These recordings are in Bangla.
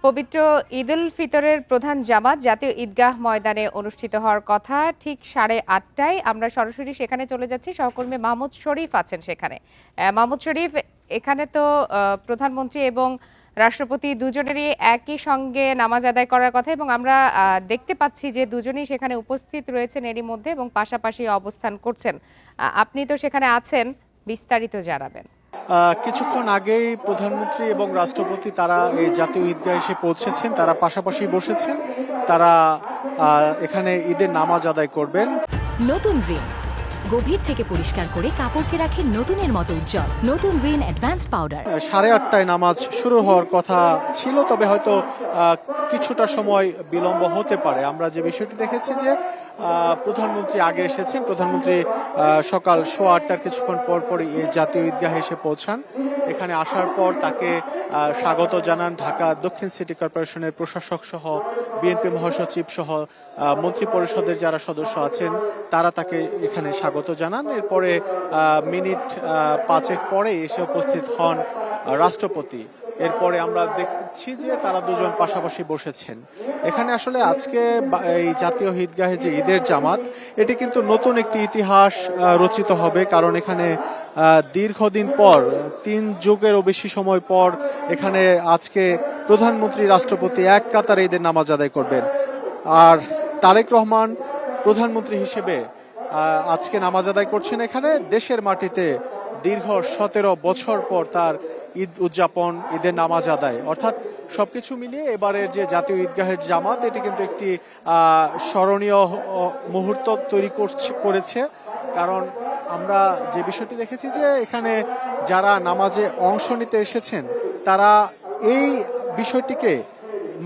পবিত্র ঈদ উল ফিতরের প্রধান জামাত জাতীয় ঈদগাহ ময়দানে অনুষ্ঠিত হওয়ার কথা ঠিক 8:30টায়। আমরা সরাসরি সেখানে চলে যাচ্ছি। সহকর্মী মাহমুদ শরীফ আছেন সেখানে। মাহমুদ শরীফ, এখানে তো প্রধানমন্ত্রী এবং রাষ্ট্রপতি দুজনেরই একই সঙ্গে নামাজ আদায় করার কথা এবং আমরা দেখতে পাচ্ছি যে দুজনেই সেখানে উপস্থিত রয়েছেন এরই মধ্যে এবং পাশাপাশি অবস্থান করছেন। আপনি তো সেখানে আছেন, বিস্তারিত জানাবেন। কিছুক্ষণ আগেই প্রধানমন্ত্রী এবং রাষ্ট্রপতি তারা এই জাতীয় ঈদগাহে এসে পৌঁছেছেন, তারা পাশাপাশি বসেছেন, তারা এখানে ঈদের নামাজ আদায় করবেন। নতুন রিন গভীর থেকে পরিষ্কার করে কাপড়কে রাখে নতুনের মতো উজ্জ্বল। নতুন রিন অ্যাডভান্সড পাউডার। 8:30টায় নামাজ শুরু হওয়ার কথা ছিল, তবে হয়তো কিছুটা সময় বিলম্ব হতে পারে। আমরা যে বিষয়টি দেখেছি যে প্রধানমন্ত্রী আগে এসেছেন, প্রধানমন্ত্রী সকাল 8:15টার কিছুক্ষণ পর পরই এই জাতীয় ঈদগাহে এসে পৌঁছান। এখানে আসার পর তাকে স্বাগত জানান ঢাকা দক্ষিণ সিটি কর্পোরেশনের প্রশাসক সহ বিএনপি মহাসচিব সহ মন্ত্রী পরিষদের যারা সদস্য আছেন তারা তাকে এখানে স্বাগত জানান। এরপরে মিনিট 5 পরে এসে উপস্থিত হন রাষ্ট্রপতি। এরপরে আমরা দেখছি যে তারা দুজন পাশাপাশি বসেছেন। এখানে আসলে আজকে এই জাতীয় ঈদগাহে যে ঈদের জামাত, এটি কিন্তু নতুন একটি ইতিহাস রচিত হবে, কারণ এখানে দীর্ঘদিন পর 3 যুগেরও বেশি সময় পর এখানে আজকে প্রধানমন্ত্রী রাষ্ট্রপতি এক কাতারে ঈদের নামাজ আদায় করবেন। আর তারেক রহমান প্রধানমন্ত্রী হিসেবে আজকে নামাজ আদায় করছেন এখানে দেশের মাটিতে। দীর্ঘ 17 বছর পর তার ঈদ উদযাপন, ঈদের নামাজ আদায়, অর্থাৎ সবকিছু মিলিয়ে এবারের যে জাতীয় ঈদগাহের জামাত, এটি কিন্তু একটি স্মরণীয় মুহূর্ত তৈরি করেছে। কারণ আমরা যে বিষয়টি দেখেছি যে এখানে যারা নামাজে অংশ নিতে এসেছেন তারা এই বিষয়টিকে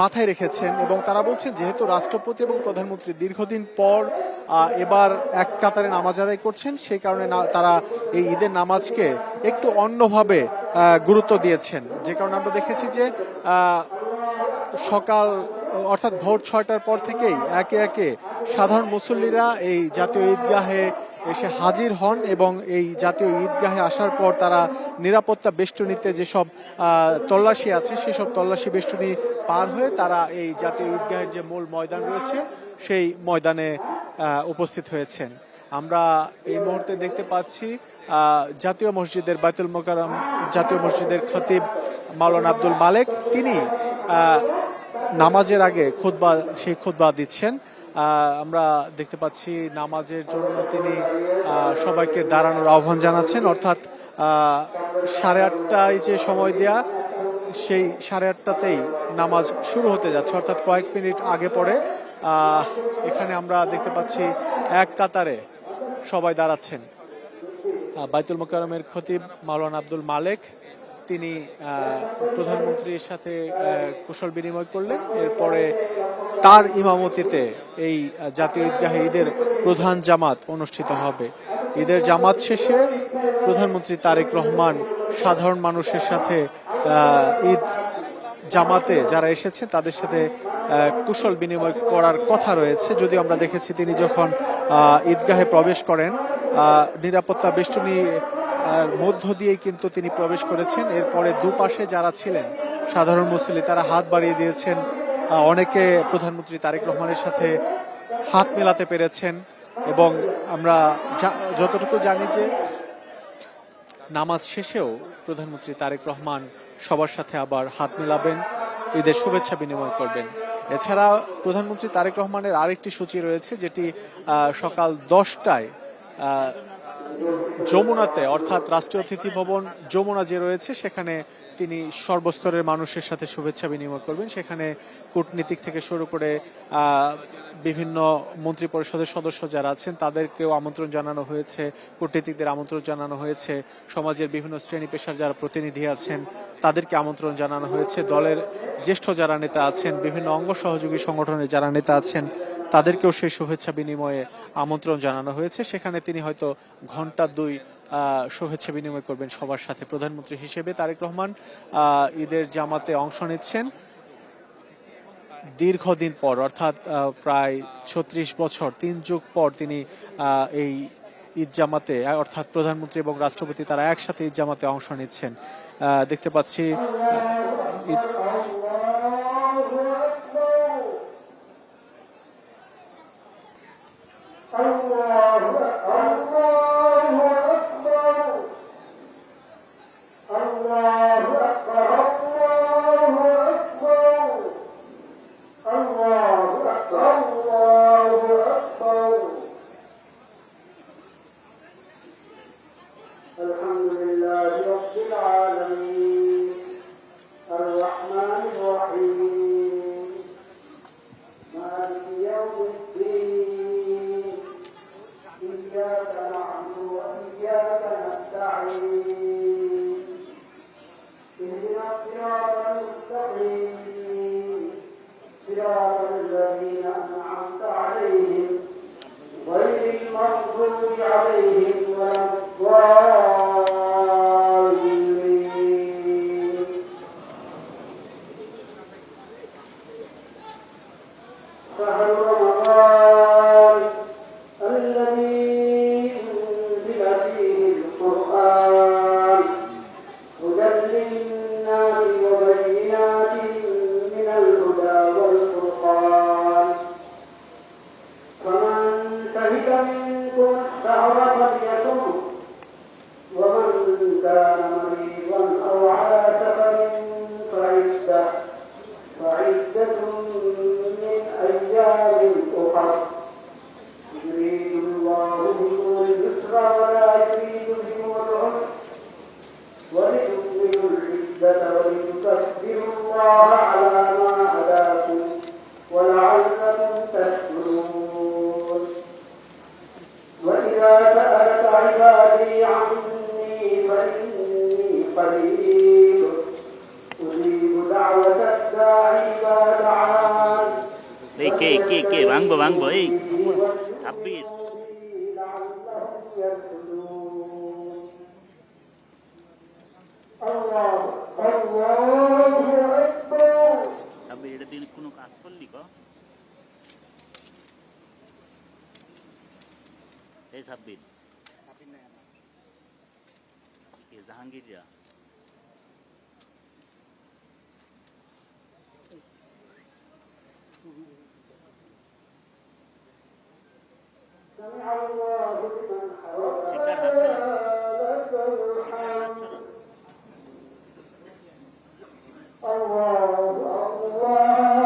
মাথায় রেখেছেন এবং তারা বলছেন যেহেতু রাষ্ট্রপতি এবং প্রধানমন্ত্রী দীর্ঘদিন পর এবার এক কাতারে নামাজ আদায় করছেন, সেই কারণে তারা এই ঈদের নামাজকে একটু অন্যভাবে গুরুত্ব দিয়েছেন। যে কারণে আমরা দেখেছি যে সকাল অর্থাৎ ভোর 6টার পর থেকেই একে একে সাধারণ মুসল্লিরা এই জাতীয় ঈদগাহে এসে হাজির হন এবং এই জাতীয় ঈদগাহে আসার পর তারা নিরাপত্তা বেষ্টনীতে যেসব তল্লাশি আছে সেসব তল্লাশি বেষ্টনী পার হয়ে তারা এই জাতীয় ঈদগাহের যে মূল ময়দান রয়েছে সেই ময়দানে উপস্থিত হয়েছেন। আমরা এই মুহূর্তে দেখতে পাচ্ছি জাতীয় মসজিদের বাইতুল মোকাররম জাতীয় মসজিদের খতিব মাওলানা আব্দুল মালেক, তিনি নামাজের আগে সেই খুতবা দিচ্ছেন। আমরা দেখতে পাচ্ছি নামাজের জন্য তিনি সবাইকে দাঁড়ানোর আহ্বান জানাচ্ছেন, অর্থাৎ 8:30টায় যে সময় দেয়া সেই 8:30টাতেই নামাজ শুরু হতে যাচ্ছে, অর্থাৎ কয়েক মিনিট আগে পরে এখানে আমরা দেখতে পাচ্ছি এক কাতারে সবাই দাঁড়াচ্ছেন। বাইতুল মোকাররমের খতিব মাওলানা আব্দুল মালেক তিনি প্রধানমন্ত্রীর সাথে কুশল বিনিময় করলেন। এরপরে তার ইমামতিতে এই জাতীয় ঈদগাহে ঈদের প্রধান জামাত অনুষ্ঠিত হবে। ঈদের জামাত শেষে প্রধানমন্ত্রী তারেক রহমান সাধারণ মানুষের সাথে ঈদ জামাতে যারা এসেছে তাদের সাথে কুশল বিনিময় করার কথা রয়েছে। যদিও আমরা দেখেছি তিনি যখন ঈদগাহে প্রবেশ করেন নিরাপত্তা বেষ্টনী মধ্য দিয়েই কিন্তু তিনি প্রবেশ করেছেন। এরপরে দুপাশে যারা ছিলেন সাধারণ মুসল্লি তারা হাত বাড়িয়ে দিয়েছেন, অনেকে প্রধানমন্ত্রী তারেক রহমানের সাথে হাত মেলাতে পেরেছেন এবং আমরা যতটুকু জানি যে নামাজ শেষেও প্রধানমন্ত্রী তারেক রহমান সবার সাথে আবার হাত মেলাবেন, ঈদের শুভেচ্ছা বিনিময় করবেন। এছাড়া প্রধানমন্ত্রী তারেক রহমানের আরেকটি সূচি রয়েছে, যেটি সকাল 10টায় যমুনাতে, অর্থাৎ রাষ্ট্রীয় অতিথি ভবন যমুনা যে রয়েছে সেখানে তিনি সর্বস্তরের মানুষের সাথে শুভেচ্ছা বিনিময় করবেন। সেখানে কূটনীতিক থেকে শুরু করে বিভিন্ন মন্ত্রী পরিষদের সদস্য যারা আছেন তাদেরকেও আমন্ত্রণ জানানো হয়েছে, কূটনীতিকদের আমন্ত্রণ জানানো হয়েছে, সমাজের বিভিন্ন শ্রেণী পেশার যারা প্রতিনিধি আছেন তাদেরকে আমন্ত্রণ জানানো হয়েছে, দলের জ্যেষ্ঠ যারা নেতা আছেন, বিভিন্ন অঙ্গ সহযোগী সংগঠনের যারা নেতা আছেন তাদেরকেও সেই শুভেচ্ছা বিনিময়ে আমন্ত্রণ জানানো হয়েছে। সেখানে তিনি হয়তো ঘন্টা 2 শুভেচ্ছা বিনিময় করবেন সবার সাথে। প্রধানমন্ত্রী হিসেবে তারেক রহমান ঈদের জামাতে অংশ নিচ্ছেন দীর্ঘদিন পর, অর্থাৎ প্রায় 36 বছর, 3 যুগ পর তিনি এই ঈদ জামাতে, অর্থাৎ প্রধানমন্ত্রী এবং রাষ্ট্রপতি তারা একসাথে ঈদ জামাতে অংশ নিচ্ছেন। দেখতে পাচ্ছি الرحمن الرحيم مالك يوم الدين إياك نعبد وإياك نستعين اهدنا الصراط المستقيم صراط الذين أنعمت عليهم غير المغضوب عليهم ولا الضالين شهر رمضان الذي أنزل فيه القرآن هدى للناس وبينات من الهدى والفرقان فمن شهد منكم الشهر فليصمه ومن كان مريضا أو على سفر فعدة من أيام أخر يريد الله بكم اليسر ولا يريد بكم العسر ولتكملوا العدة ولتكبروا الله على ما هداكم ولعلكم تشكرون وإذا سألك عبادي عني فإني قريب أجيب دعوة الداعي إذا دعان কে ভাঙবো এই সাব্বির لعلهم يرشدون الله أكبر সাব্বির এটা দিন কোনো কাজ করলি ক এই সাব্বির কে জাহাঙ্গীরিয়া سمع الله لمن শিকার حمده হাতছড়া لك শিকার الحمد হাতছড়া الله أكبر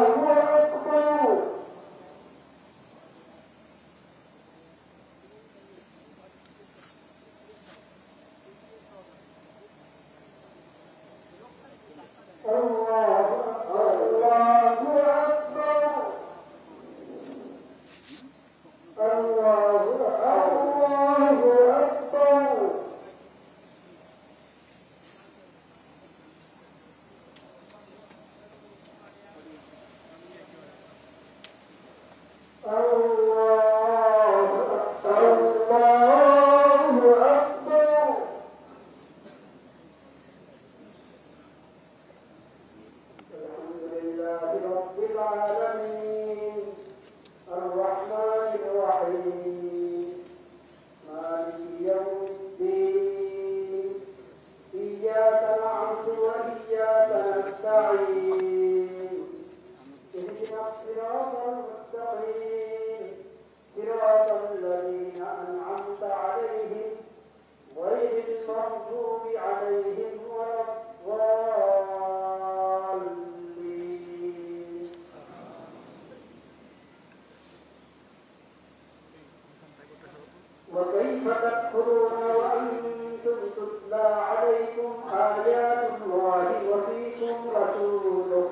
وكيف تكفرون وأنتم تتلى عليكم آيات الله وفيكم رسوله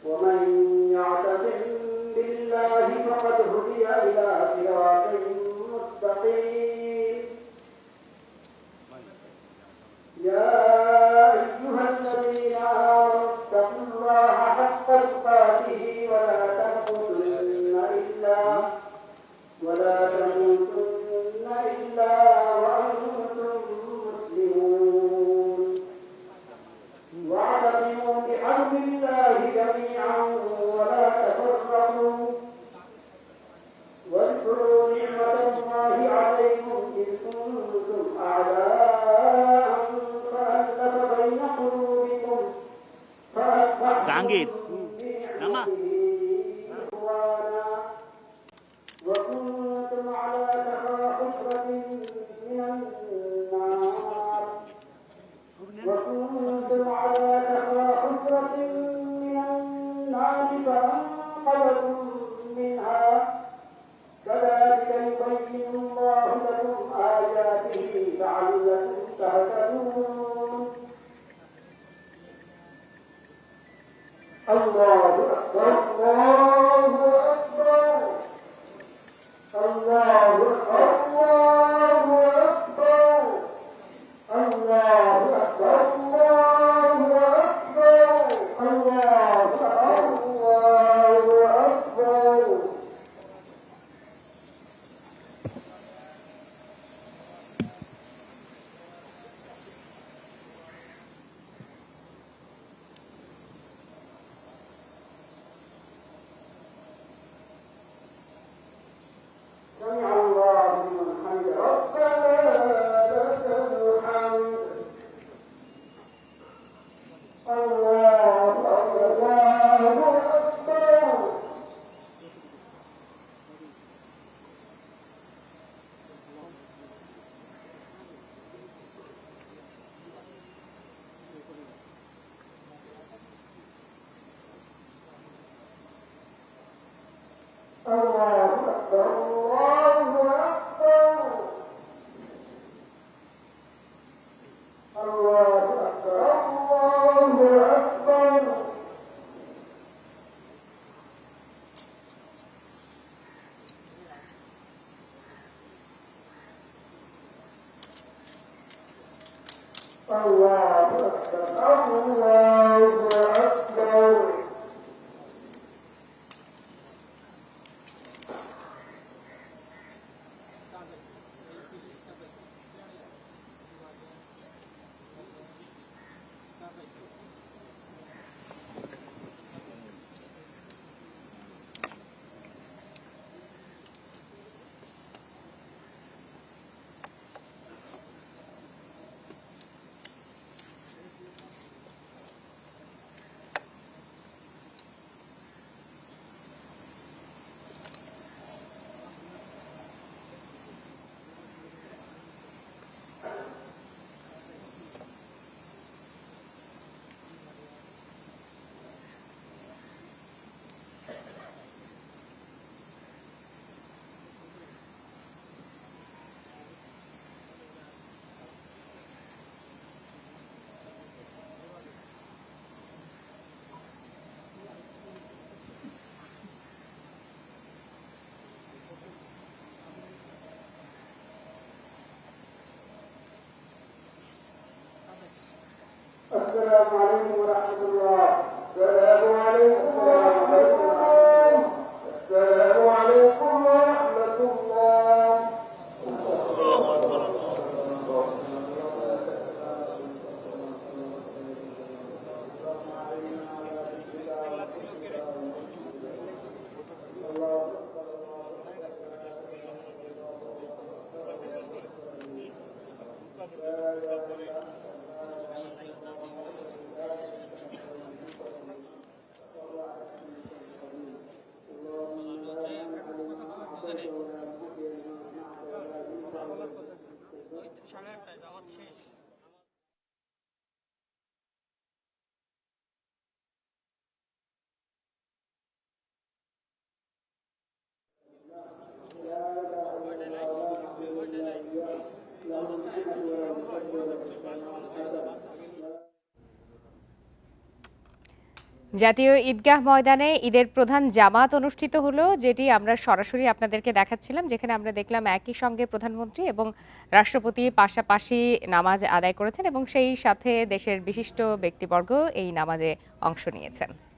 ومن يعتصم بالله فقد هدي إلى صراط مستقيم يا أيها الذين آمنوا اتقوا الله حق تقاته ولا تموتن إلا وأنتم مسلمون واعتصموا بحبل الله جميعا ولا تفرقوا واذكروا نعمة الله عليكم إذ كنتم أعداء فألف بين قلوبكم জাহাঙ্গীর নামা وكنتم على شفا حفرة من النار فأنقذكم منها كذلك يبين الله لكم آياته لعلكم تهتدون الله أكبر الله أكبر الله الله أكبر الله أكبر الله أكبر الله أكبر. سمع الله لمن حمده ربنا لك الحمد. الله أكبر. الله أكبر الله أكبر الله أكبر الله أكبر. الله أكبر الله أكبر. السلام عليكم ورحمة الله. السلام عليكم ورحمة الله. السلام عليكم ورحمة الله. জাতীয় ঈদগাহ ময়দানে ঈদের প্রধান জামাত অনুষ্ঠিত হলো, যেটি আমরা সরাসরি আপনাদেরকে দেখাচ্ছিলাম, যেখানে আমরা দেখলাম একই সঙ্গে প্রধানমন্ত্রী এবং রাষ্ট্রপতি পাশাপাশি নামাজ আদায় করেছেন এবং সেই সাথে দেশের বিশিষ্ট ব্যক্তিবর্গ এই নামাজে অংশ নিয়েছেন।